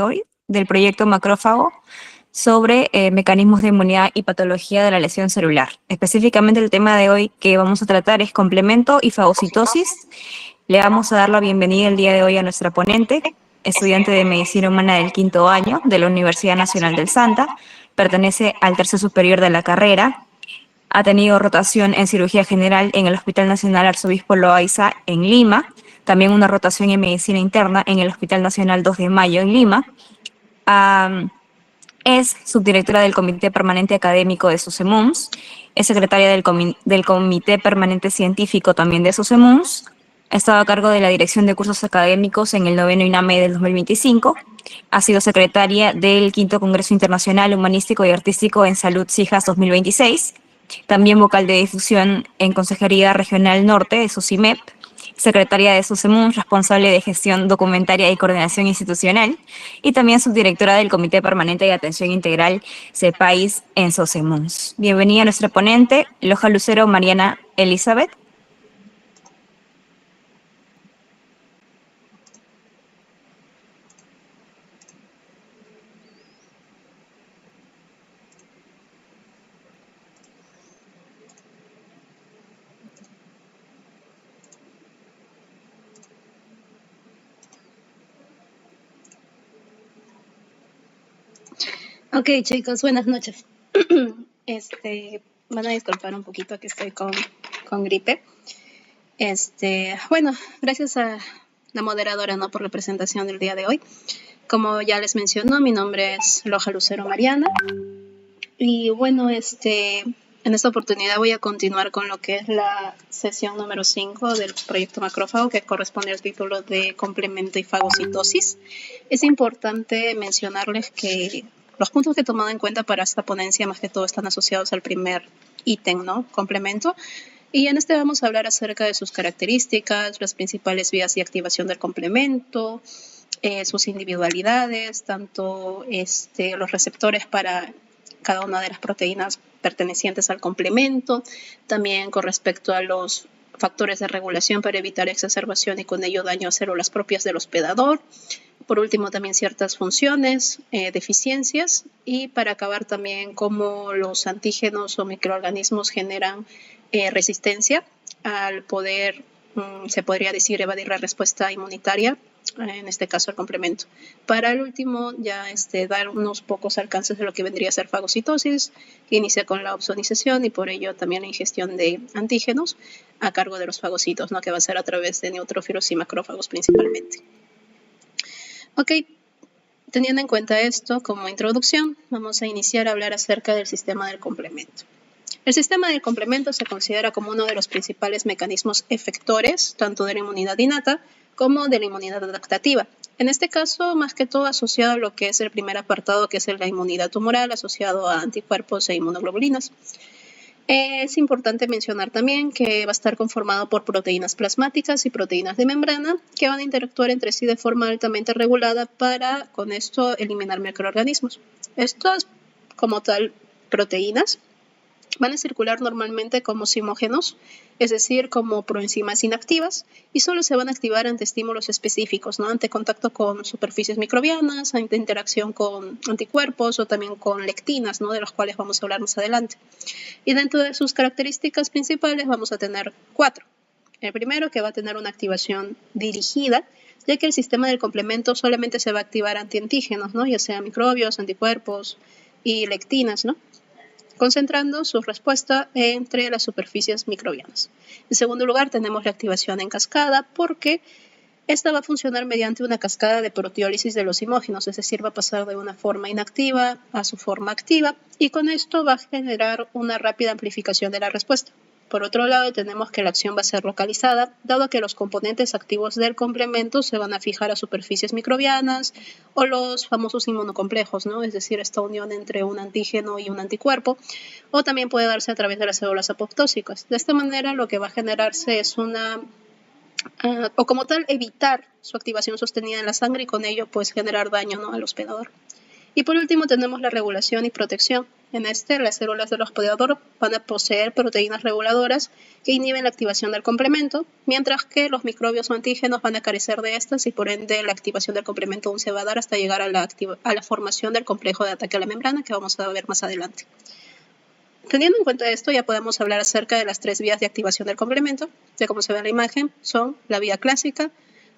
hoy del proyecto Macrófago sobre mecanismos de inmunidad y patología de la lesión celular. Específicamente el tema de hoy que vamos a tratar es complemento y fagocitosis. Le vamos a dar la bienvenida el día de hoy a nuestra ponente, estudiante de Medicina Humana del 5º año de la Universidad Nacional del Santa, pertenece al tercer superior de la carrera, ha tenido rotación en cirugía general en el Hospital Nacional Arzobispo Loaiza en Lima, también una rotación en medicina interna en el Hospital Nacional 2 de Mayo en Lima. Es subdirectora del Comité Permanente Académico de SUSEMUNS, es secretaria del Comité Permanente Científico también de SUSEMUNS, ha estado a cargo de la Dirección de Cursos Académicos en el 9º INAME del 2025, ha sido secretaria del 5º Congreso Internacional Humanístico y Artístico en Salud CIJAS 2026, también vocal de difusión en Consejería Regional Norte de SUSIMEP, secretaria de SUSEMUNS, responsable de gestión documentaria y coordinación institucional, y también subdirectora del Comité Permanente de Atención Integral CEPAIS en SUSEMUNS. Bienvenida a nuestra ponente, Loja Lucero Mariana Elizabeth. Ok, chicos, buenas noches. Van a disculpar un poquito que estoy con gripe. Bueno, gracias a la moderadora, ¿no?, por la presentación del día de hoy. Como ya les mencionó, mi nombre es Loja Lucero Mariana. Y bueno, en esta oportunidad voy a continuar con lo que es la sesión número 5 del proyecto Macrófago, que corresponde al título de complemento y fagocitosis. Es importante mencionarles que los puntos que he tomado en cuenta para esta ponencia, más que todo, están asociados al primer ítem, ¿no?, complemento. Y en vamos a hablar acerca de sus características, las principales vías de activación del complemento, sus individualidades, tanto los receptores para cada una de las proteínas pertenecientes al complemento, también con respecto a los factores de regulación para evitar exacerbación y con ello daño a células propias del hospedador. Por último, también ciertas funciones, deficiencias, y para acabar también cómo los antígenos o microorganismos generan resistencia al poder, se podría decir, evadir la respuesta inmunitaria, en este caso el complemento. Para el último, ya dar unos pocos alcances de lo que vendría a ser fagocitosis, que inicia con la opsonización y por ello también la ingestión de antígenos a cargo de los fagocitos, ¿no?, que va a ser a través de neutrófilos y macrófagos principalmente. Ok, teniendo en cuenta esto como introducción, vamos a iniciar a hablar acerca del sistema del complemento. El sistema del complemento se considera como uno de los principales mecanismos efectores, tanto de la inmunidad innata como de la inmunidad adaptativa. En este caso, más que todo asociado a lo que es el primer apartado, que es la inmunidad tumoral, asociado a anticuerpos e inmunoglobulinas. Es importante mencionar también que va a estar conformado por proteínas plasmáticas y proteínas de membrana que van a interactuar entre sí de forma altamente regulada para, con esto, eliminar microorganismos. Estas, como tal, proteínas van a circular normalmente como simógenos, es decir, como proenzimas inactivas, y solo se van a activar ante estímulos específicos, ¿no?, ante contacto con superficies microbianas, ante interacción con anticuerpos o también con lectinas, ¿no?, de los cuales vamos a hablar más adelante. Y dentro de sus características principales vamos a tener 4. El primero, que va a tener una activación dirigida, ya que el sistema del complemento solamente se va a activar ante antígenos, ¿no?, ya sea microbios, anticuerpos y lectinas, ¿no?, concentrando su respuesta entre las superficies microbianas. En segundo lugar, tenemos la activación en cascada, porque esta va a funcionar mediante una cascada de proteólisis de los simógenos, es decir, va a pasar de una forma inactiva a su forma activa, y con esto va a generar una rápida amplificación de la respuesta. Por otro lado, tenemos que la acción va a ser localizada, dado que los componentes activos del complemento se van a fijar a superficies microbianas o los famosos inmunocomplejos, ¿no?, es decir, esta unión entre un antígeno y un anticuerpo, o también puede darse a través de las células apoptósicas. De esta manera, lo que va a generarse es o como tal, evitar su activación sostenida en la sangre y con ello, pues, generar daño, ¿no?, al hospedador. Y por último tenemos la regulación y protección, En este, las células del hospedador van a poseer proteínas reguladoras que inhiben la activación del complemento, mientras que los microbios o antígenos van a carecer de estas y por ende la activación del complemento aún se va a dar hasta llegar a la formación del complejo de ataque a la membrana que vamos a ver más adelante. Teniendo en cuenta esto, ya podemos hablar acerca de las 3 vías de activación del complemento, que como se ve en la imagen son la vía clásica,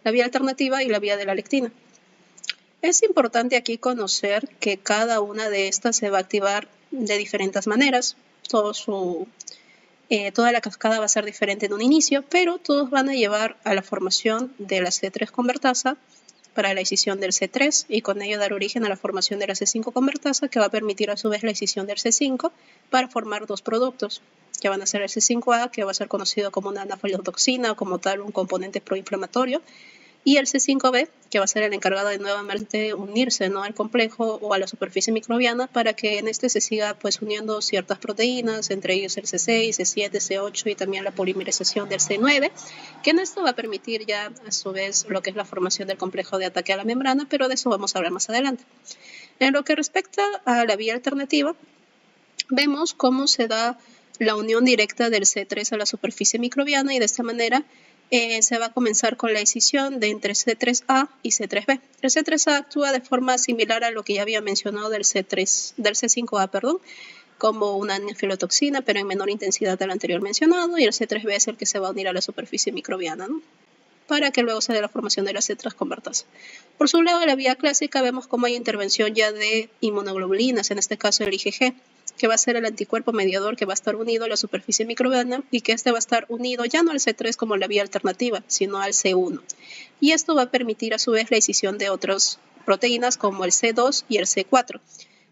la vía alternativa y la vía de la lectina. Es importante aquí conocer que cada una de estas se va a activar de diferentes maneras. Toda la cascada va a ser diferente en un inicio, pero todos van a llevar a la formación de la C3 convertasa para la escisión del C3 y con ello dar origen a la formación de la C5 convertasa que va a permitir a su vez la escisión del C5 para formar 2 productos que van a ser el C5A, que va a ser conocido como una anafilotoxina o como tal un componente proinflamatorio, y el C5b, que va a ser el encargado de nuevamente unirse, ¿no?, al complejo o a la superficie microbiana para que en este se siga pues uniendo ciertas proteínas, entre ellos el C6, C7, C8 y también la polimerización del C9, que en esto va a permitir ya a su vez lo que es la formación del complejo de ataque a la membrana, pero de eso vamos a hablar más adelante. En lo que respecta a la vía alternativa, vemos cómo se da la unión directa del C3 a la superficie microbiana y de esta manera se va a comenzar con la escisión de entre C3A y C3B. El C3A actúa de forma similar a lo que ya había mencionado del C5A, como una anafilotoxina, pero en menor intensidad del anterior mencionado, y el C3B es el que se va a unir a la superficie microbiana, ¿no?, para que luego se dé la formación de la C3 convertasa. Por su lado, en la vía clásica vemos cómo hay intervención ya de inmunoglobulinas, en este caso el IgG, que va a ser el anticuerpo mediador que va a estar unido a la superficie microbiana y que este va a estar unido ya no al C3 como la vía alternativa, sino al C1. Y esto va a permitir a su vez la escisión de otras proteínas como el C2 y el C4,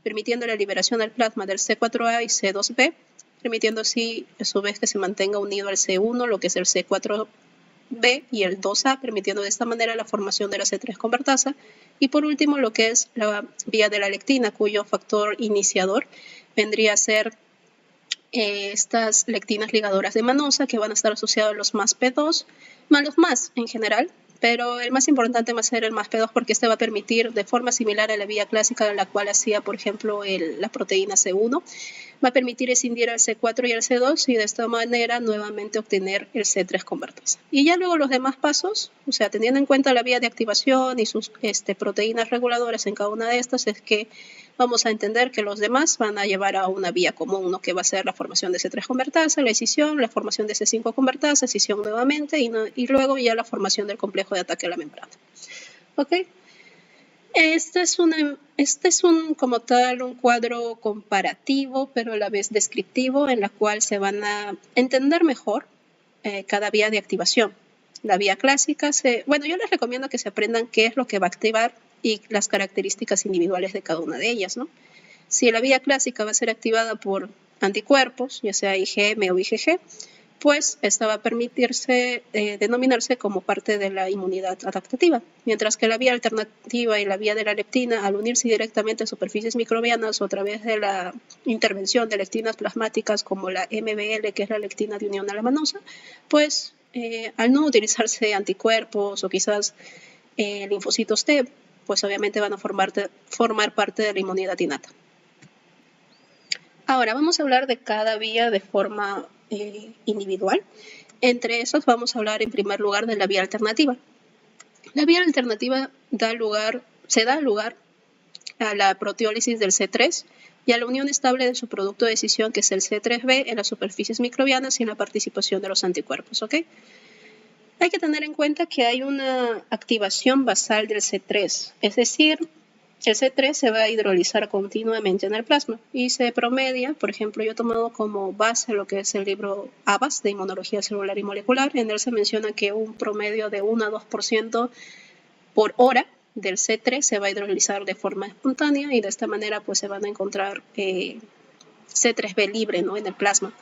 permitiendo la liberación al plasma del C4A y C2B, permitiendo así a su vez que se mantenga unido al C1, lo que es el C4B y el 2A, permitiendo de esta manera la formación de la C3 convertasa. Y por último, lo que es la vía de la lectina, cuyo factor iniciador vendría a ser estas lectinas ligadoras de manosa que van a estar asociados a los MASP2, más los MAS en general, pero el más importante va a ser el MASP2 porque este va a permitir de forma similar a la vía clásica de la cual hacía, por ejemplo, la proteína C1, va a permitir escindir al C4 y al C2 y de esta manera nuevamente obtener el C3 convertasa. Y ya luego los demás pasos, o sea, teniendo en cuenta la vía de activación y sus proteínas reguladoras en cada una de estas, es que vamos a entender que los demás van a llevar a una vía común, ¿no?, que va a ser la formación de C3 convertasa, la escisión, la formación de C5 convertasa, escisión nuevamente y luego ya la formación del complejo de ataque a la membrana. ¿Ok? Este es como tal un cuadro comparativo, pero a la vez descriptivo, en la cual se van a entender mejor cada vía de activación. La vía clásica, yo les recomiendo que se aprendan qué es lo que va a activar y las características individuales de cada una de ellas, ¿no? Si la vía clásica va a ser activada por anticuerpos, ya sea IgM o IgG, pues esta va a permitirse denominarse como parte de la inmunidad adaptativa, mientras que la vía alternativa y la vía de la leptina, al unirse directamente a superficies microbianas o a través de la intervención de lectinas plasmáticas como la MBL, que es la lectina de unión a la manosa, pues al no utilizarse anticuerpos o quizás linfocitos T, pues obviamente van a formar parte de la inmunidad innata. Ahora vamos a hablar de cada vía de forma individual. Entre esos vamos a hablar en primer lugar de la vía alternativa. La vía alternativa se da lugar a la proteólisis del C3 y a la unión estable de su producto de escisión, que es el C3b, en las superficies microbianas sin la participación de los anticuerpos. ¿Ok? Hay que tener en cuenta que hay una activación basal del C3, es decir, el C3 se va a hidrolizar continuamente en el plasma y se promedia, por ejemplo, yo he tomado como base lo que es el libro ABAS de Inmunología Celular y Molecular. En él se menciona que un promedio de 1 a 2% por hora del C3 se va a hidrolizar de forma espontánea y de esta manera pues se van a encontrar C3b libre, ¿no?, en el plasma.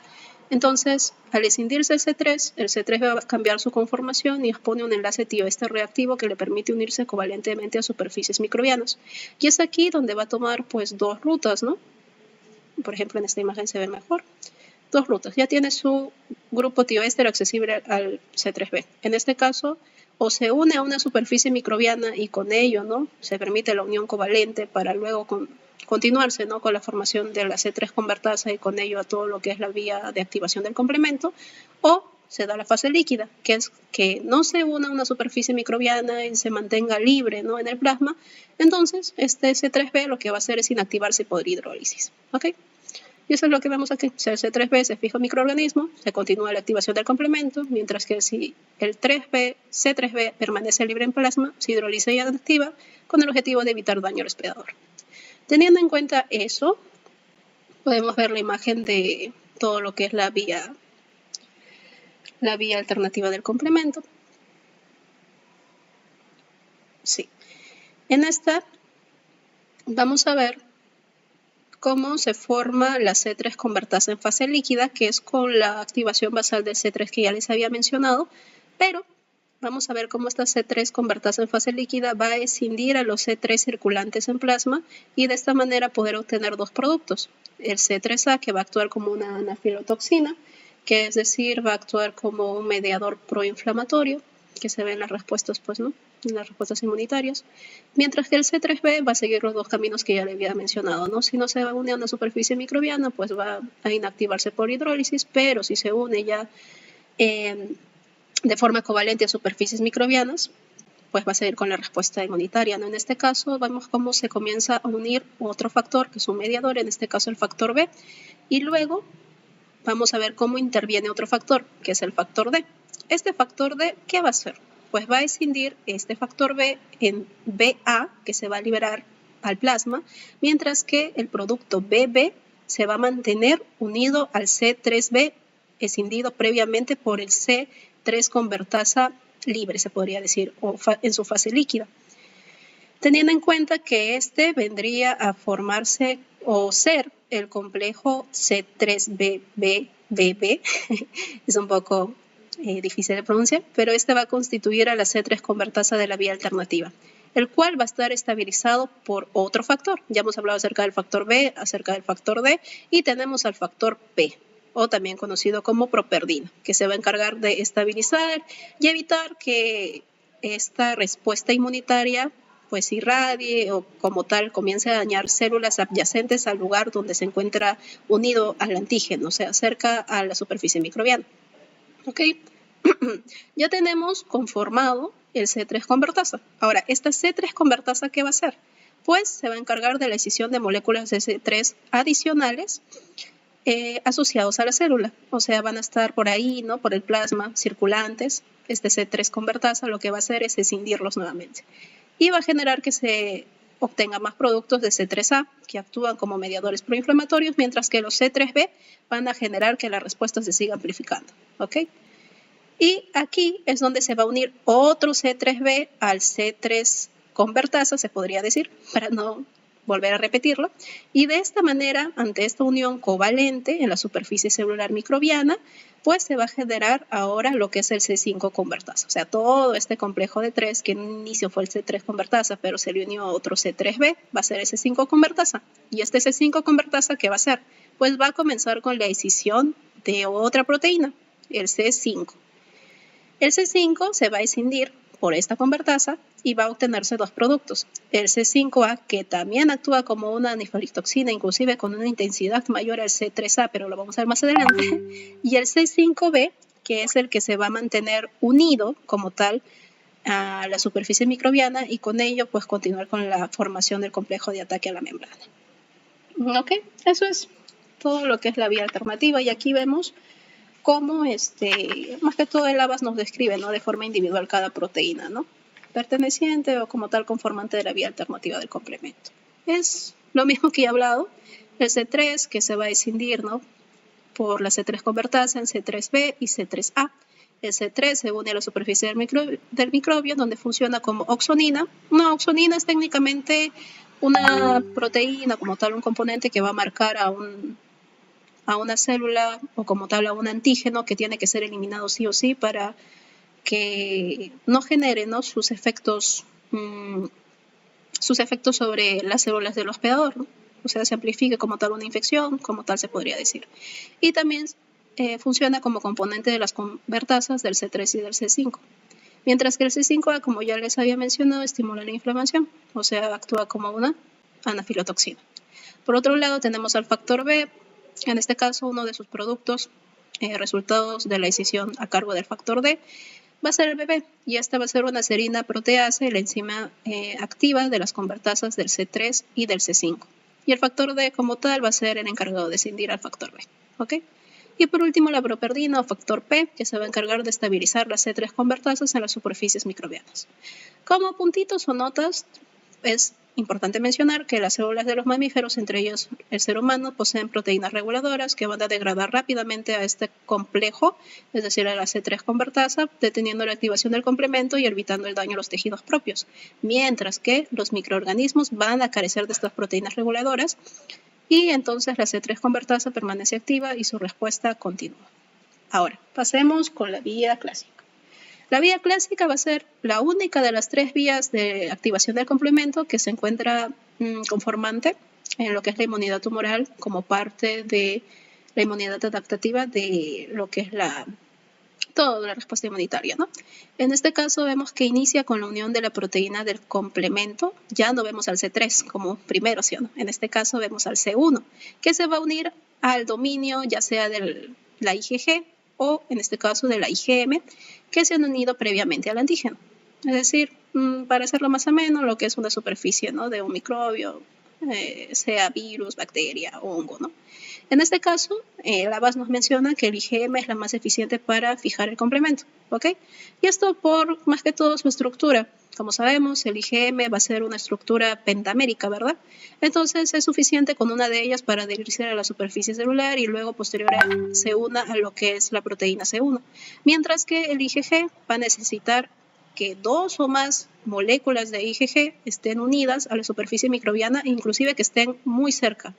Entonces, al escindirse el C3 va a cambiar su conformación y expone un enlace tioéster reactivo que le permite unirse covalentemente a superficies microbianas. Y es aquí donde va a tomar pues 2 rutas, ¿no? Por ejemplo, en esta imagen se ve mejor. 2 rutas. Ya tiene su grupo tioéster accesible al C3b. En este caso, o se une a una superficie microbiana y con ello, ¿no?, se permite la unión covalente para luego continuarse, ¿no?, con la formación de la C3 convertasa y con ello a todo lo que es la vía de activación del complemento, o se da la fase líquida, que es que no se una a una superficie microbiana y se mantenga libre, ¿no?, en el plasma. Entonces, este C3b lo que va a hacer es inactivarse por hidrólisis. ¿Ok? Y eso es lo que vemos aquí. Si el C3b se fija en microorganismo, se continúa la activación del complemento, mientras que si el C3b permanece libre en plasma, se hidroliza y inactiva con el objetivo de evitar daño al hospedador. Teniendo en cuenta eso, podemos ver la imagen de todo lo que es la vía alternativa del complemento. Sí. En esta vamos a ver cómo se forma la C3 convertasa en fase líquida, que es con la activación basal del C3 que ya les había mencionado, pero vamos a ver cómo esta C3 convertasa en fase líquida va a escindir a los C3 circulantes en plasma y de esta manera poder obtener dos productos. El C3A, que va a actuar como una anafilotoxina, que es decir, va a actuar como un mediador proinflamatorio, que se ve en las respuestas, pues, ¿no?, en las respuestas inmunitarias, mientras que el C3b va a seguir los dos caminos que ya le había mencionado, ¿no? Si no se une a una superficie microbiana, pues va a inactivarse por hidrólisis, pero si se une ya de forma covalente a superficies microbianas, pues va a seguir con la respuesta inmunitaria, ¿no? En este caso, vemos cómo se comienza a unir otro factor, que es un mediador, en este caso el factor B, y luego vamos a ver cómo interviene otro factor, que es el factor D. Este factor D, ¿qué va a hacer? Pues va a escindir este factor B en BA, que se va a liberar al plasma, mientras que el producto BB se va a mantener unido al C3B, escindido previamente por el C3 convertasa libre, se podría decir, o en su fase líquida. Teniendo en cuenta que este vendría a formarse o ser el complejo C3BBBB, es un poco difícil de pronunciar, pero este va a constituir a la C3 convertasa de la vía alternativa, el cual va a estar estabilizado por otro factor. Ya hemos hablado acerca del factor B, acerca del factor D, y tenemos al factor P, o también conocido como properdina, que se va a encargar de estabilizar y evitar que esta respuesta inmunitaria pues irradie o como tal comience a dañar células adyacentes al lugar donde se encuentra unido al antígeno, o sea, cerca a la superficie microbiana. ¿Ok? Ya tenemos conformado el C3 convertasa. Ahora, esta C3 convertasa, ¿qué va a hacer? Pues se va a encargar de la escisión de moléculas de C3 adicionales asociados a la célula, o sea, van a estar por ahí, ¿no?, por el plasma, circulantes. Este C3 convertasa lo que va a hacer es escindirlos nuevamente y va a generar que se obtenga más productos de C3A que actúan como mediadores proinflamatorios, mientras que los C3B van a generar que la respuesta se siga amplificando. ¿Ok? Y aquí es donde se va a unir otro C3B al C3 convertasa, se podría decir, para no volver a repetirlo, y de esta manera, ante esta unión covalente en la superficie celular microbiana, pues se va a generar ahora lo que es el C5 convertasa. O sea, todo este complejo de 3, que en un inicio fue el C3 convertasa, pero se le unió a otro C3b, va a ser el C5 convertasa. Y este C5 convertasa, ¿qué va a hacer? Pues va a comenzar con la escisión de otra proteína, el C5. El C5 se va a escindir por esta convertasa y va a obtenerse dos productos. El C5A, que también actúa como una anafilotoxina, inclusive con una intensidad mayor al C3A, pero lo vamos a ver más adelante. Y el C5B, que es el que se va a mantener unido como tal a la superficie microbiana y con ello pues continuar con la formación del complejo de ataque a la membrana. Ok, eso es todo lo que es la vía alternativa y aquí vemos cómo más que todo el Abas nos describe, ¿no?, de forma individual cada proteína, ¿no?, perteneciente o como tal conformante de la vía alternativa del complemento. Es lo mismo que he hablado, el C3 que se va a escindir, ¿no?, por la C3 convertasa en C3b y C3a. El C3 se une a la superficie del microbio donde funciona como oxonina. Una oxonina es técnicamente una proteína, como tal un componente que va a marcar a una célula o como tal a un antígeno que tiene que ser eliminado sí o sí para que no genere, ¿no?, sus efectos sobre las células del hospedador, ¿no? O sea, se amplifique como tal una infección, como tal se podría decir. Y también funciona como componente de las convertasas del C3 y del C5. Mientras que el C5A, como ya les había mencionado, estimula la inflamación, o sea, actúa como una anafilotoxina. Por otro lado, tenemos al factor B, en este caso uno de sus productos, resultados de la decisión a cargo del factor D, va a ser el bebé, y esta va a ser una serina proteasa, la enzima activa de las convertasas del C3 y del C5. Y el factor D como tal va a ser el encargado de escindir al factor B, ¿ok? Y por último, la properdina o factor P, que se va a encargar de estabilizar las C3 convertasas en las superficies microbianas. Como puntitos o notas, es importante mencionar que las células de los mamíferos, entre ellos el ser humano, poseen proteínas reguladoras que van a degradar rápidamente a este complejo, es decir, a la C3 convertasa, deteniendo la activación del complemento y evitando el daño a los tejidos propios, mientras que los microorganismos van a carecer de estas proteínas reguladoras y entonces la C3 convertasa permanece activa y su respuesta continúa. Ahora, pasemos con la vía clásica. La vía clásica va a ser la única de las 3 vías de activación del complemento que se encuentra conformante en lo que es la inmunidad tumoral como parte de la inmunidad adaptativa de lo que es toda la respuesta inmunitaria, ¿no? En este caso vemos que inicia con la unión de la proteína del complemento. Ya no vemos al C3 como primero, ¿sí o no? En este caso vemos al C1, que se va a unir al dominio ya sea de la IgG o en este caso de la IgM, que se han unido previamente al antígeno. Es decir, para hacerlo más ameno, lo que es una superficie, ¿no?, de un microbio, sea virus, bacteria o hongo, ¿no? En este caso, la BAS nos menciona que el IgM es la más eficiente para fijar el complemento, ¿ok? Y esto por más que todo su estructura. Como sabemos, el IgM va a ser una estructura pentamérica, ¿verdad? Entonces es suficiente con una de ellas para adherirse a la superficie celular y luego posterior se una a lo que es la proteína C1. Mientras que el IgG va a necesitar que 2 o más moléculas de IgG estén unidas a la superficie microbiana, inclusive que estén muy cerca.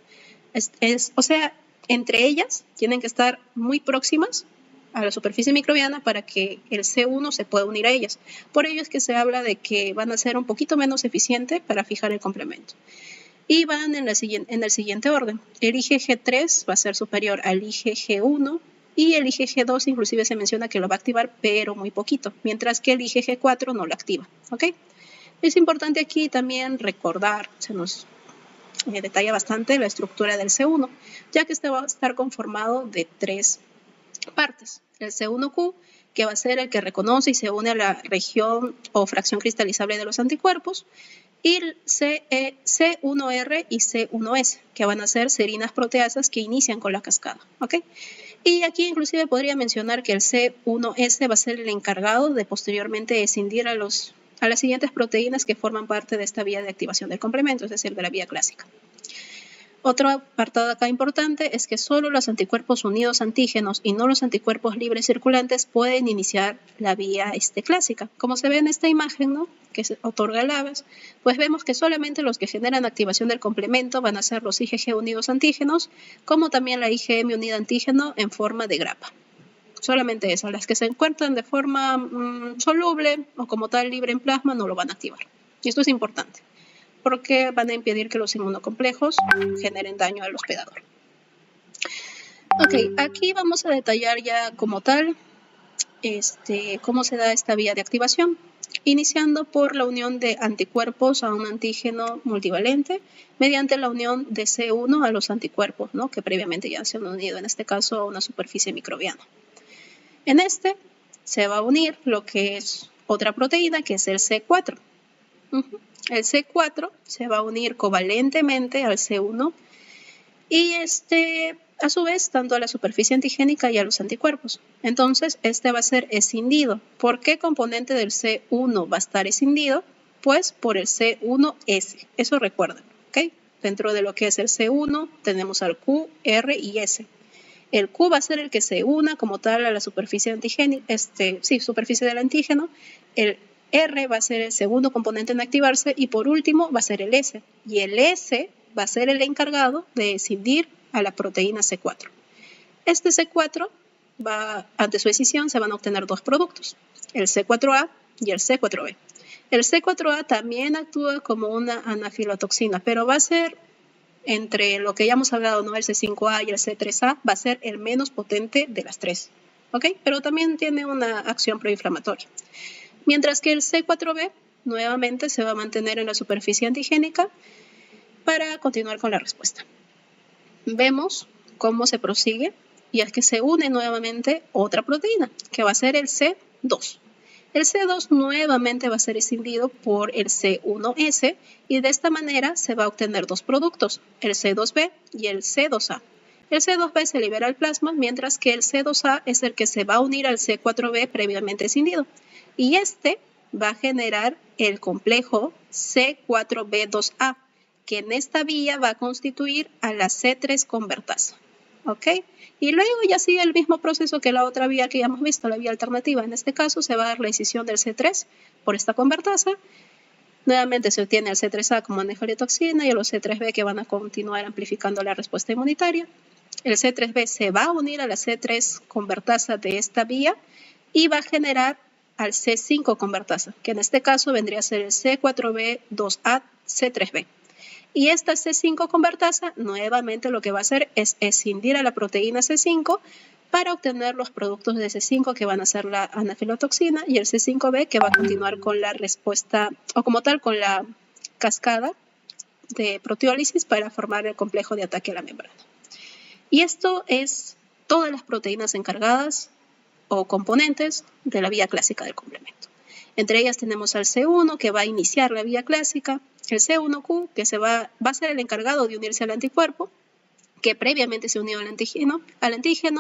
O sea, entre ellas tienen que estar muy próximas a la superficie microbiana para que el C1 se pueda unir a ellas. Por ello es que se habla de que van a ser un poquito menos eficientes para fijar el complemento. Y van en el siguiente orden. El IgG3 va a ser superior al IgG1 y el IgG2 inclusive se menciona que lo va a activar, pero muy poquito, mientras que el IgG4 no lo activa, ¿ok? Es importante aquí también recordar, se nos detalla bastante la estructura del C1, ya que este va a estar conformado de 3 partes. El C1Q, que va a ser el que reconoce y se une a la región o fracción cristalizable de los anticuerpos, y el C1R y C1S, que van a ser serinas proteasas que inician con la cascada, ¿ok? Y aquí inclusive podría mencionar que el C1S va a ser el encargado de posteriormente escindir a las siguientes proteínas que forman parte de esta vía de activación del complemento, es decir, de la vía clásica. Otro apartado acá importante es que solo los anticuerpos unidos antígenos y no los anticuerpos libres circulantes pueden iniciar la vía clásica. Como se ve en esta imagen, ¿no?, que se otorga el ABAS, pues vemos que solamente los que generan activación del complemento van a ser los IgG unidos antígenos, como también la IgM unida antígeno en forma de grapa. Solamente eso, las que se encuentran de forma soluble o como tal libre en plasma no lo van a activar. Y esto es importante, porque van a impedir que los inmunocomplejos generen daño al hospedador. Ok, aquí vamos a detallar ya como tal cómo se da esta vía de activación, iniciando por la unión de anticuerpos a un antígeno multivalente mediante la unión de C1 a los anticuerpos, ¿no?, que previamente ya se han unido, en este caso a una superficie microbiana. En este se va a unir lo que es otra proteína, que es el C4. El C4 se va a unir covalentemente al C1 y a su vez tanto a la superficie antigénica y a los anticuerpos. Entonces va a ser escindido. ¿Por qué componente del C1 va a estar escindido? Pues por el C1S. Eso recuerden, ¿ok? Dentro de lo que es el C1 tenemos al Q, R y S. El Q va a ser el que se una como tal a la superficie antigénica, superficie del antígeno. El R va a ser el segundo componente en activarse y por último va a ser el S. Y el S va a ser el encargado de escindir a la proteína C4. Este C4 ante su escisión se van a obtener 2 productos, el C4A y el C4B. El C4A también actúa como una anafilotoxina, pero va a ser entre lo que ya hemos hablado, ¿no?, el C5A y el C3A, va a ser el menos potente de las 3, ¿ok? Pero también tiene una acción proinflamatoria. Mientras que el C4B nuevamente se va a mantener en la superficie antigénica para continuar con la respuesta. Vemos cómo se prosigue y es que se une nuevamente otra proteína que va a ser el C2. El C2 nuevamente va a ser escindido por el C1S y de esta manera se va a obtener dos productos, el C2B y el C2A. El C2B se libera al plasma, mientras que el C2A es el que se va a unir al C4B previamente escindido. Y este va a generar el complejo C4B2A, que en esta vía va a constituir a la C3 convertasa. ¿Ok? Y luego ya sigue el mismo proceso que la otra vía que ya hemos visto, la vía alternativa. En este caso se va a dar la escisión del C3 por esta convertasa. Nuevamente se obtiene el C3A como nefritoxina y los C3B que van a continuar amplificando la respuesta inmunitaria. El C3B se va a unir a la C3 convertasa de esta vía y va a generar al C5 convertasa, que en este caso vendría a ser el C4B2A C3B. Y esta C5 convertasa nuevamente lo que va a hacer es escindir a la proteína C5 para obtener los productos de C5 que van a ser la anafilotoxina y el C5B que va a continuar con la respuesta o como tal con la cascada de proteólisis para formar el complejo de ataque a la membrana. Y esto es todas las proteínas encargadas o componentes de la vía clásica del complemento. Entre ellas tenemos al C1 que va a iniciar la vía clásica, el C1Q que va a ser el encargado de unirse al anticuerpo, que previamente se unió al antígeno,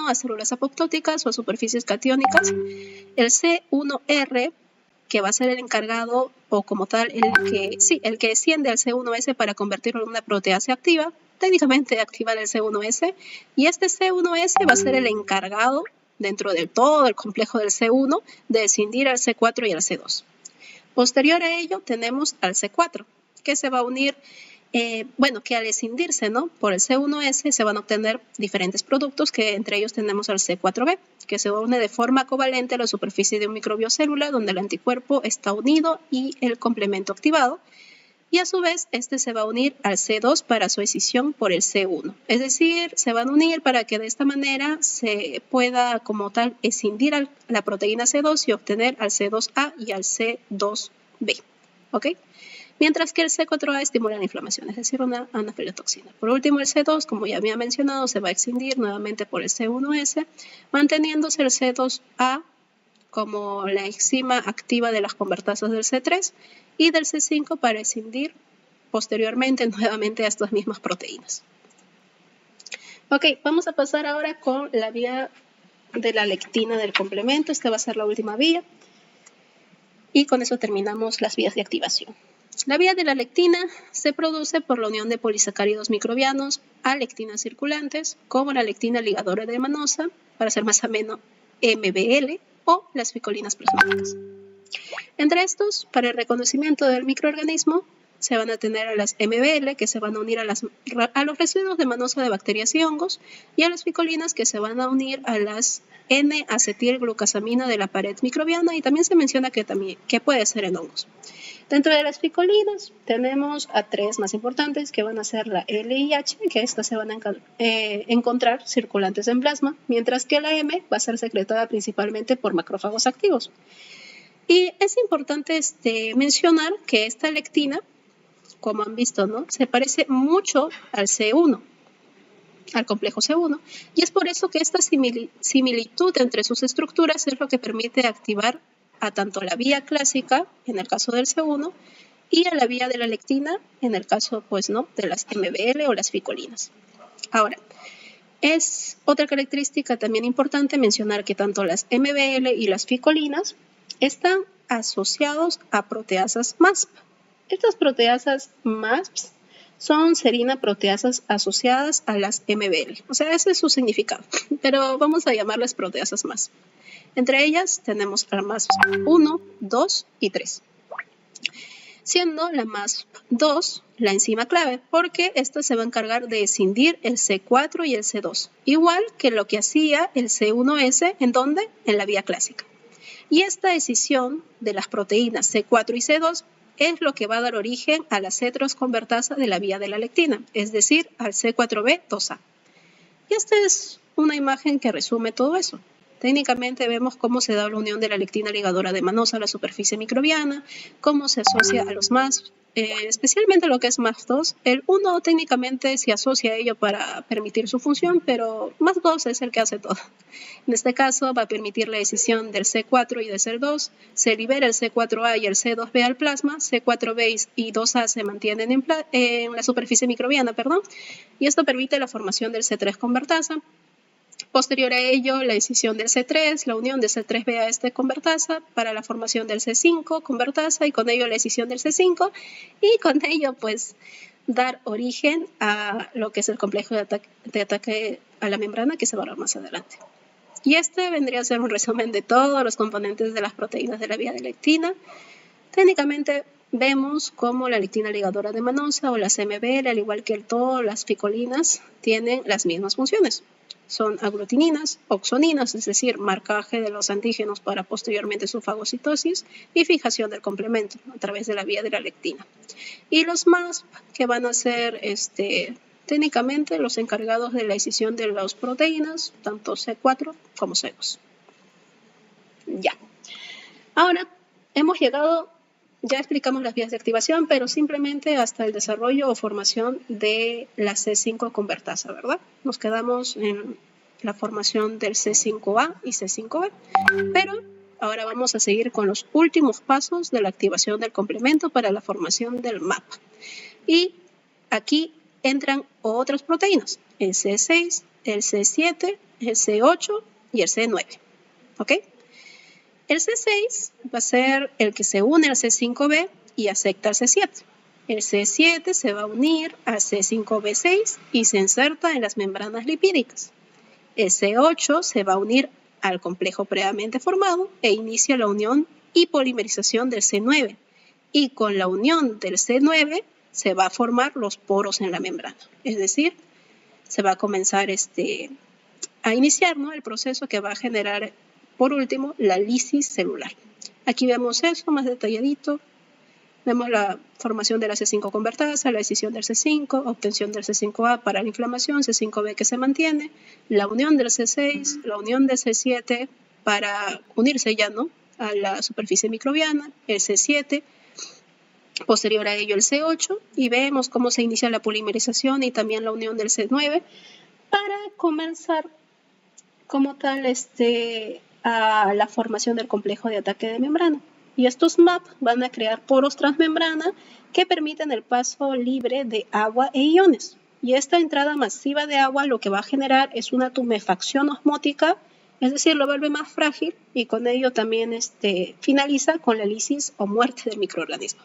a células apoptóticas o a superficies catiónicas, el C1R que va a ser el encargado o como tal el que desciende al C1S para convertirlo en una proteasa activa, técnicamente activar el C1S, y este C1S va a ser el encargado dentro de todo el complejo del C1 de escindir al C4 y al C2. Posterior a ello tenemos al C4, que se va a unir, que al escindirse, ¿no?, por el C1S se van a obtener diferentes productos, que entre ellos tenemos al C4B, que se une de forma covalente a la superficie de un microbio célula donde el anticuerpo está unido y el complemento activado. Y a su vez, este se va a unir al C2 para su escisión por el C1. Es decir, se van a unir para que de esta manera se pueda como tal escindir a la proteína C2 y obtener al C2A y al C2B. ¿Ok? Mientras que el C4A estimula la inflamación, es decir, una anafilotoxina. Por último, el C2, como ya había mencionado, se va a escindir nuevamente por el C1S, manteniéndose el C2A como la enzima activa de las convertasas del C3 y del C5 para escindir posteriormente nuevamente a estas mismas proteínas. Ok, vamos a pasar ahora con la vía de la lectina del complemento. Esta va a ser la última vía. Y con eso terminamos las vías de activación. La vía de la lectina se produce por la unión de polisacáridos microbianos a lectinas circulantes, como la lectina ligadora de manosa, para ser más ameno, MBL, o las ficolinas plasmáticas. Entre estos, para el reconocimiento del microorganismo, se van a tener a las MBL, que se van a unir a los residuos de manosa de bacterias y hongos, y a las ficolinas, que se van a unir a las N-acetilglucosamina de la pared microbiana, y también se menciona que puede ser en hongos. Dentro de las ficolinas tenemos a tres más importantes, que van a ser la L y H, que estas se van a encontrar circulantes en plasma, mientras que la M va a ser secretada principalmente por macrófagos activos. Y es importante mencionar que esta lectina, como han visto, ¿no?, se parece mucho al C1, al complejo C1, y es por eso que esta similitud entre sus estructuras es lo que permite activar a tanto la vía clásica, en el caso del C1, y a la vía de la lectina, en el caso, pues, ¿no?, de las MBL o las ficolinas. Ahora, es otra característica también importante mencionar que tanto las MBL y las ficolinas están asociados a proteasas MASP. Estas proteasas MASP son serina-proteasas asociadas a las MBL. O sea, ese es su significado, pero vamos a llamarlas proteasas MASP. Entre ellas tenemos la MASP1, 2 y 3. Siendo la MASP2 la enzima clave, porque esta se va a encargar de escindir el C4 y el C2, igual que lo que hacía el C1S, ¿en dónde? En la vía clásica. Y esta escisión de las proteínas C4 y C2 es lo que va a dar origen a la C3 convertasa de la vía de la lectina, es decir, al C4B2A. Y esta es una imagen que resume todo eso. Técnicamente vemos cómo se da la unión de la lectina ligadora de manosa a la superficie microbiana, cómo se asocia a los MASP especialmente lo que es MAF2, el 1 técnicamente se asocia a ello para permitir su función, pero MAF2 es el que hace todo. En este caso va a permitir la decisión del C4 y del C2, se libera el C4A y el C2B al plasma, C4B y 2A se mantienen en la superficie microbiana, y esto permite la formación del C3 convertasa. Posterior a ello, la decisión del C3, la unión de C3B a este convertasa para la formación del C5 convertasa y con ello la decisión del C5 y con ello pues dar origen a lo que es el complejo de ataque a la membrana que se va a ver más adelante. Y este vendría a ser un resumen de todos los componentes de las proteínas de la vía de lectina. Técnicamente vemos cómo la lectina ligadora de Manosa o las MBL, al igual que todas las ficolinas, tienen las mismas funciones. Son aglutininas, oxoninas, es decir, marcaje de los antígenos para posteriormente su fagocitosis y fijación del complemento a través de la vía de la lectina. Y los MASP, que van a ser técnicamente los encargados de la decisión de las proteínas, tanto C4 como C2. Ya. Ahora hemos llegado, ya explicamos las vías de activación, pero simplemente hasta el desarrollo o formación de la C5 convertasa, ¿verdad? Nos quedamos en la formación del C5A y C5B, pero ahora vamos a seguir con los últimos pasos de la activación del complemento para la formación del MAP. Y aquí entran otras proteínas, el C6, el C7, el C8 y el C9, ¿ok? El C6 va a ser el que se une al C5b y acepta al C7. El C7 se va a unir al C5b6 y se inserta en las membranas lipídicas. El C8 se va a unir al complejo previamente formado e inicia la unión y polimerización del C9. Y con la unión del C9 se va a formar los poros en la membrana. Es decir, se va a comenzar a iniciar, ¿no?, el proceso que va a generar, por último, la lisis celular. Aquí vemos eso más detalladito. Vemos la formación de la C5 convertasa, la decisión del C5, obtención del C5A para la inflamación, C5B que se mantiene, la unión del C6, la unión del C7 para unirse ya, ¿no?, a la superficie microbiana, el C7, posterior a ello el C8, y vemos cómo se inicia la polimerización y también la unión del C9 para comenzar como tal a la formación del complejo de ataque de membrana. Y estos MAP van a crear poros transmembrana que permiten el paso libre de agua e iones. Y esta entrada masiva de agua lo que va a generar es una tumefacción osmótica, es decir, lo vuelve más frágil y con ello también finaliza con la lisis o muerte del microorganismo.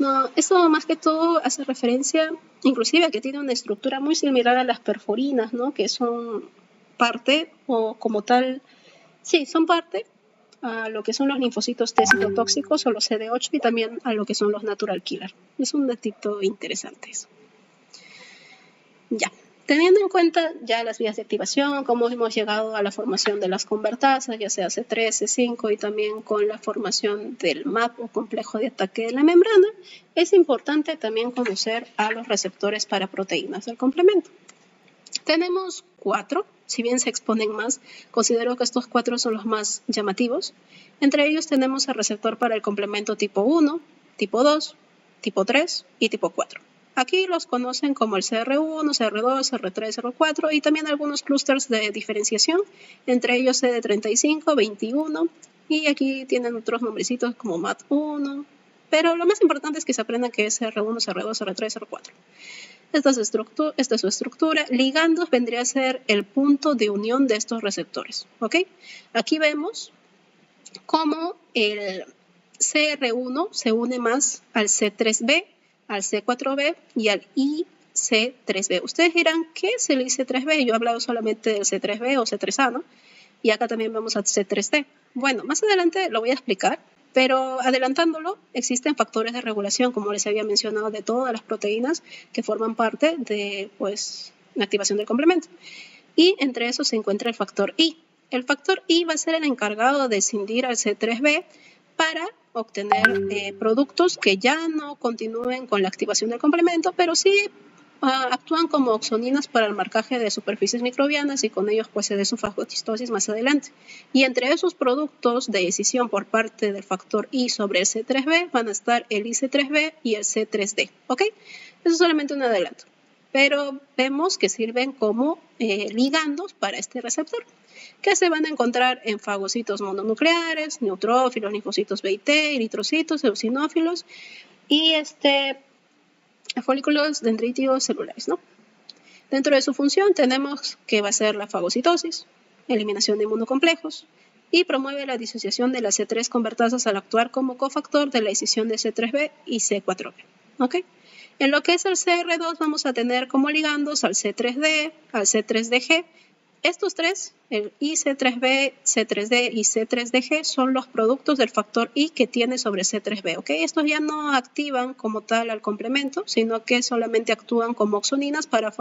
No, esto más que todo hace referencia inclusive a que tiene una estructura muy similar a las perforinas, ¿no?, que son parte o como tal, sí, son parte a lo que son los linfocitos T citotóxicos o los CD8 y también a lo que son los natural killer. Es un datito interesante eso. Ya, teniendo en cuenta ya las vías de activación, cómo hemos llegado a la formación de las convertasas, ya sea C3, C5 y también con la formación del MAP o complejo de ataque de la membrana, es importante también conocer a los receptores para proteínas del complemento. Tenemos 4, si bien se exponen más, considero que estos 4 son los más llamativos. Entre ellos tenemos el receptor para el complemento tipo 1, tipo 2, tipo 3 y tipo 4. Aquí los conocen como el CR1, CR2, CR3, CR4 y también algunos clústeres de diferenciación, entre ellos CD35, 21 y aquí tienen otros nombrecitos como MAT1, pero lo más importante es que se aprendan que es CR1, CR2, CR3, CR4. Esta es su estructura. Ligandos vendría a ser el punto de unión de estos receptores, ¿ok? Aquí vemos cómo el CR1 se une más al C3b, al C4b y al IC3b. Ustedes dirán, ¿qué es el IC3b? Yo he hablado solamente del C3b o C3a, ¿no? Y acá también vemos al C3d. Bueno, más adelante lo voy a explicar. Pero adelantándolo, existen factores de regulación, como les había mencionado, de todas las proteínas que forman parte de la activación del complemento. Y entre esos se encuentra el factor I. El factor I va a ser el encargado de escindir al C3b para obtener productos que ya no continúen con la activación del complemento, pero sí actúan como oxoninas para el marcaje de superficies microbianas y con ellos pues se dé su fagocitosis más adelante. Y entre esos productos de decisión por parte del factor I sobre el C3b van a estar el IC3b y el C3d, ¿ok? Eso es solamente un adelanto, pero vemos que sirven como ligandos para este receptor, que se van a encontrar en fagocitos mononucleares, neutrófilos, linfocitos B y T, eritrocitos, eosinófilos y folículos dendríticos celulares, ¿no? Dentro de su función tenemos que va a ser la fagocitosis, eliminación de inmunocomplejos y promueve la disociación de las C3 convertasas al actuar como cofactor de la escisión de C3b y C4b, ¿ok? En lo que es el CR2 vamos a tener como ligandos al C3d, al C3dG. Estos tres, el IC3b, C3d y C3dG, son los productos del factor I que tiene sobre C3b, ¿ok? Estos ya no activan como tal al complemento, sino que solamente actúan como oxoninas para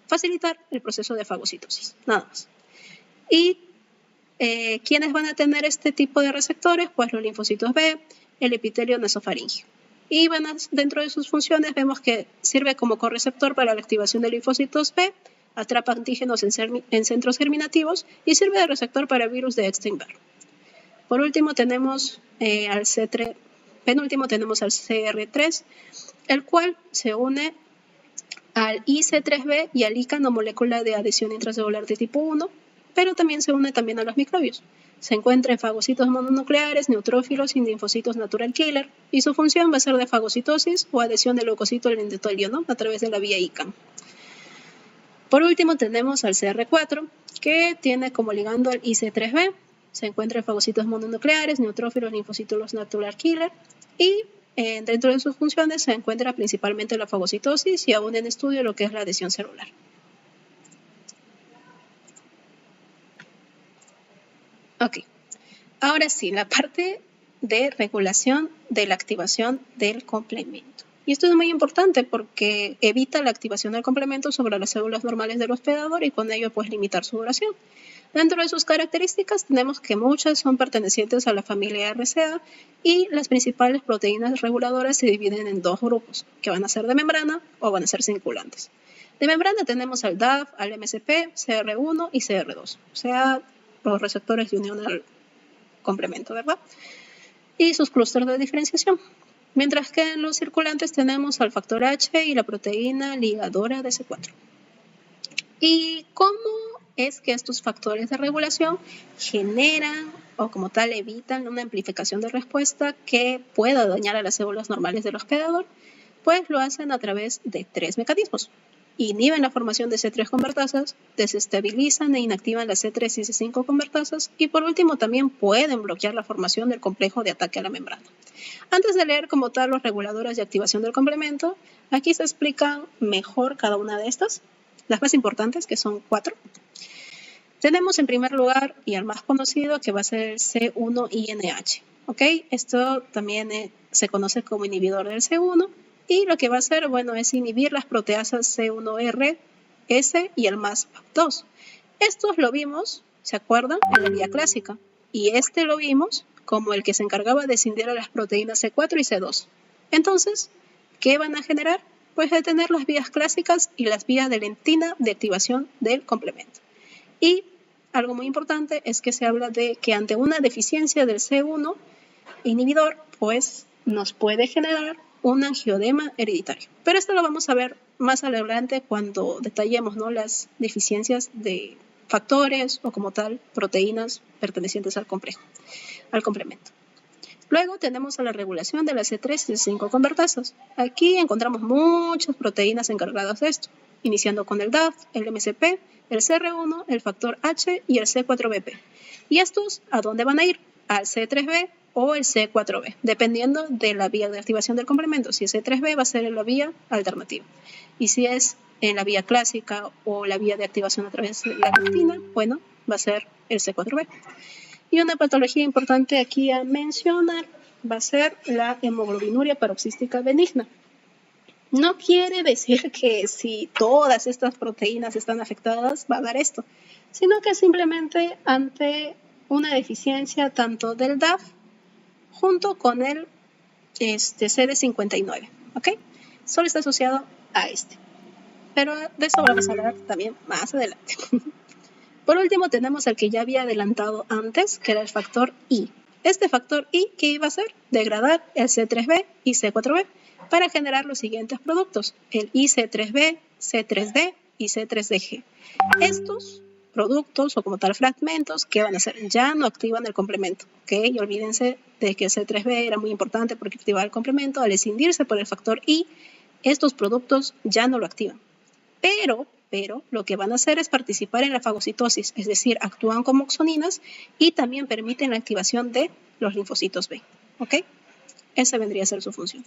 facilitar el proceso de fagocitosis, nada más. Y ¿quiénes van a tener este tipo de receptores? Pues los linfocitos B, el epitelio nasofaríngeo. Y dentro de sus funciones vemos que sirve como correceptor para la activación de linfocitos B, atrapa antígenos en centros germinativos y sirve de receptor para virus de Epstein-Barr. Por último tenemos al tenemos al CR3, el cual se une al IC3b y al ICA, molécula de adhesión intracelular de tipo 1, pero también se une a los microbios. Se encuentra en fagocitos mononucleares, neutrófilos y linfocitos natural killer, y su función va a ser de fagocitosis o adhesión del leucocito al endotelio, ¿no? A través de la vía ICAM. Por último tenemos al CR4, que tiene como ligando al IC3b, se encuentra en fagocitos mononucleares, neutrófilos, linfocitos natural killer, y dentro de sus funciones se encuentra principalmente la fagocitosis y aún en estudio lo que es la adhesión celular. Ok, ahora sí, la parte de regulación de la activación del complemento. Y esto es muy importante porque evita la activación del complemento sobre las células normales del hospedador y con ello pues limitar su duración. Dentro de sus características tenemos que muchas son pertenecientes a la familia RCA y las principales proteínas reguladoras se dividen en dos grupos, que van a ser de membrana o van a ser circulantes. De membrana tenemos al DAF, al MCP, CR1 y CR2, o sea, los receptores de unión al complemento, ¿verdad? Y sus clústeres de diferenciación. Mientras que en los circulantes tenemos al factor H y la proteína ligadora de C4. ¿Y cómo es que estos factores de regulación generan o como tal evitan una amplificación de respuesta que pueda dañar a las células normales del hospedador? Pues lo hacen a través de tres mecanismos. Inhiben la formación de C3 convertasas, desestabilizan e inactivan las C3 y C5 convertasas y por último también pueden bloquear la formación del complejo de ataque a la membrana. Antes de leer como tal los reguladores de activación del complemento, aquí se explican mejor cada una de estas, las más importantes que son 4. Tenemos en primer lugar y el más conocido que va a ser el C1-INH. ¿Ok? Esto también se conoce como inhibidor del C1 y lo que va a hacer, bueno, es inhibir las proteasas C1R, S y el MASP2. Estos lo vimos, ¿se acuerdan? En la vía clásica. Y lo vimos como el que se encargaba de escindir a las proteínas C4 y C2. Entonces, ¿qué van a generar? Pues detener las vías clásicas y las vías de lentina de activación del complemento. Y algo muy importante es que se habla de que ante una deficiencia del C1 inhibidor, pues nos puede generar un angiodema hereditario. Pero esto lo vamos a ver más adelante cuando detallemos, ¿no?, las deficiencias de factores o como tal proteínas pertenecientes al complejo, al complemento. Luego tenemos a la regulación de las C3 y C5 convertasas. Aquí encontramos muchas proteínas encargadas de esto, iniciando con el DAF, el MCP, el CR1, el factor H y el C4BP. ¿Y estos a dónde van a ir? Al C3B o el C4B, dependiendo de la vía de activación del complemento. Si es C3B va a ser en la vía alternativa. Y si es en la vía clásica o la vía de activación a través de la leptina, bueno, va a ser el C4B. Y una patología importante aquí a mencionar va a ser la hemoglobinuria paroxística benigna. No quiere decir que si todas estas proteínas están afectadas va a dar esto, sino que simplemente ante una deficiencia tanto del DAF junto con el CD59, ¿ok? Solo está asociado a este. pero de eso vamos a hablar también más adelante. Por último tenemos el que ya había adelantado antes, que era el factor I. Este factor I, ¿qué iba a hacer? Degradar el C3b y C4b para generar los siguientes productos, el IC3b, C3d y C3dG. Estos productos o como tal fragmentos, ¿qué van a hacer? Ya no activan el complemento, ¿ok? Y olvídense de que el C3b era muy importante porque activaba el complemento. Al escindirse por el factor I, estos productos ya no lo activan. Pero lo que van a hacer es participar en la fagocitosis, es decir, actúan como oxoninas y también permiten la activación de los linfocitos B, ¿ok? Esa vendría a ser su función.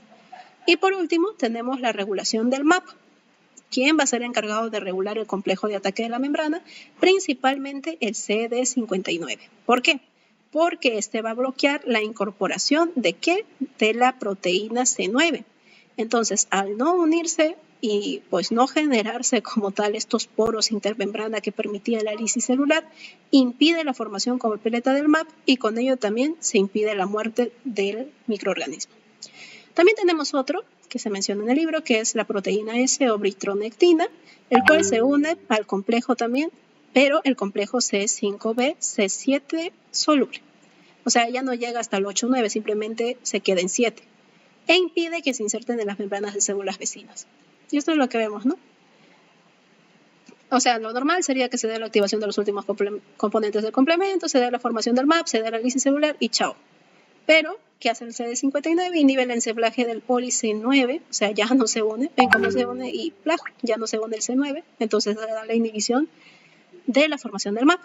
Y por último, tenemos la regulación del MAP. ¿Quién va a ser encargado de regular el complejo de ataque de la membrana? Principalmente el CD59. ¿Por qué? Porque este va a bloquear la incorporación ¿de qué? De la proteína C9. Entonces, al no unirse y pues no generarse como tal estos poros intermembrana que permitía la lisis celular, impide la formación como peleta del MAP y con ello también se impide la muerte del microorganismo. También tenemos otro que se menciona en el libro, que es la proteína S o britronectina, el cual se une al complejo también, pero el complejo C5b, C7 soluble. O sea, ya no llega hasta el 8-9, simplemente se queda en 7. E impide que se inserten en las membranas de células vecinas. Y esto es lo que vemos, ¿no? O sea, lo normal sería que se dé la activación de los últimos componentes del complemento, se dé la formación del MAP, se dé la lisis celular y chao. Pero, ¿qué hace el CD59? Inhibe el ensamblaje del poli C9, o sea, ya no se une, ven cómo se une y ya no se une el C9, entonces da la inhibición de la formación del MAP.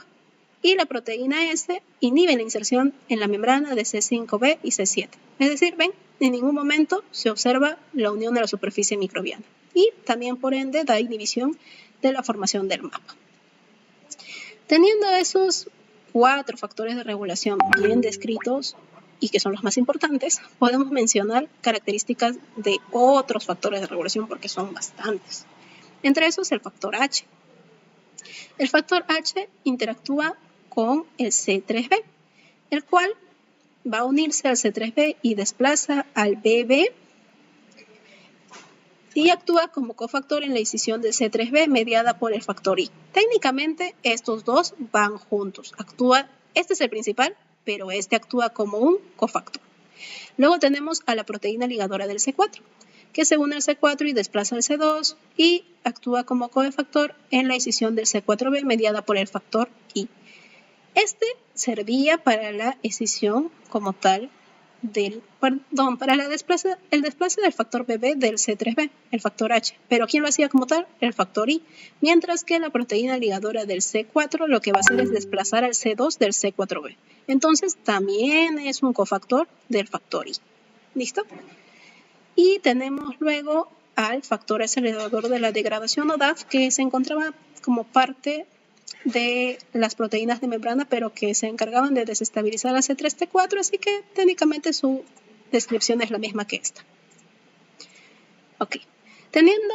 Y la proteína S inhibe la inserción en la membrana de C5b y C7. Es decir, ven, en ningún momento se observa la unión de la superficie microbiana. Y también, por ende, da inhibición de la formación del MAP. Teniendo esos 4 factores de regulación bien descritos, y que son los más importantes, podemos mencionar características de otros factores de regulación porque son bastantes. Entre esos, el factor H. El factor H interactúa con el C3b, el cual va a unirse al C3b y desplaza al BB y actúa como cofactor en la escisión del C3b mediada por el factor I. Técnicamente, estos dos van juntos. Este es el principal, pero este actúa como un cofactor. Luego tenemos a la proteína ligadora del C4, que se une al C4 y desplaza al C2 y actúa como cofactor en la escisión del C4b mediada por el factor I. Este servía para la escisión como tal para el desplace del factor BB del C3b, el factor H. Pero ¿quién lo hacía como tal? El factor I. Mientras que la proteína ligadora del C4 lo que va a hacer es desplazar al C2 del C4b. Entonces también es un cofactor del factor I. ¿Listo? Y tenemos luego al factor acelerador de la degradación o DAF, que se encontraba como parte de las proteínas de membrana, pero que se encargaban de desestabilizar a C3-T4, así que técnicamente su descripción es la misma que esta. Ok, teniendo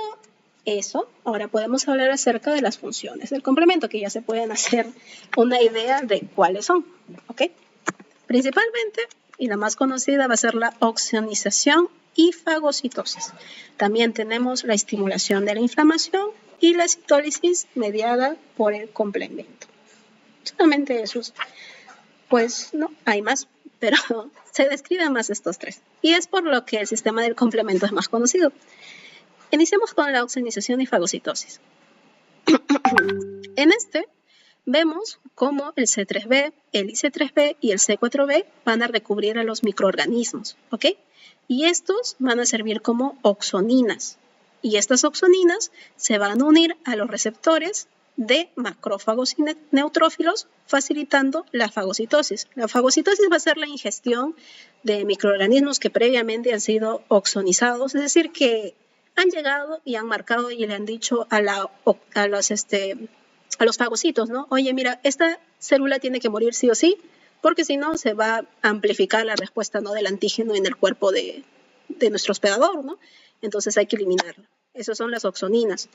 eso, ahora podemos hablar acerca de las funciones del complemento, que ya se pueden hacer una idea de cuáles son. Ok, principalmente, y la más conocida va a ser la oxonización y fagocitosis. También tenemos la estimulación de la inflamación y la citólisis mediada por el complemento. Solamente esos, pues no, hay más, pero se describen más estos 3. Y es por lo que el sistema del complemento es más conocido. Iniciamos con la oxonización y fagocitosis. En este vemos cómo el C3b, el IC3b y el C4b van a recubrir a los microorganismos, ¿ok? Y estos van a servir como oxoninas. Y estas oxoninas se van a unir a los receptores de macrófagos y neutrófilos, facilitando la fagocitosis. La fagocitosis va a ser la ingestión de microorganismos que previamente han sido oxonizados, es decir, que han llegado y han marcado y le han dicho a los fagocitos, ¿no? Oye, mira, esta célula tiene que morir sí o sí, porque si no se va a amplificar la respuesta, ¿no?, del antígeno en el cuerpo de nuestro hospedador, ¿no? Entonces hay que eliminarla. Esas son las oxoninas.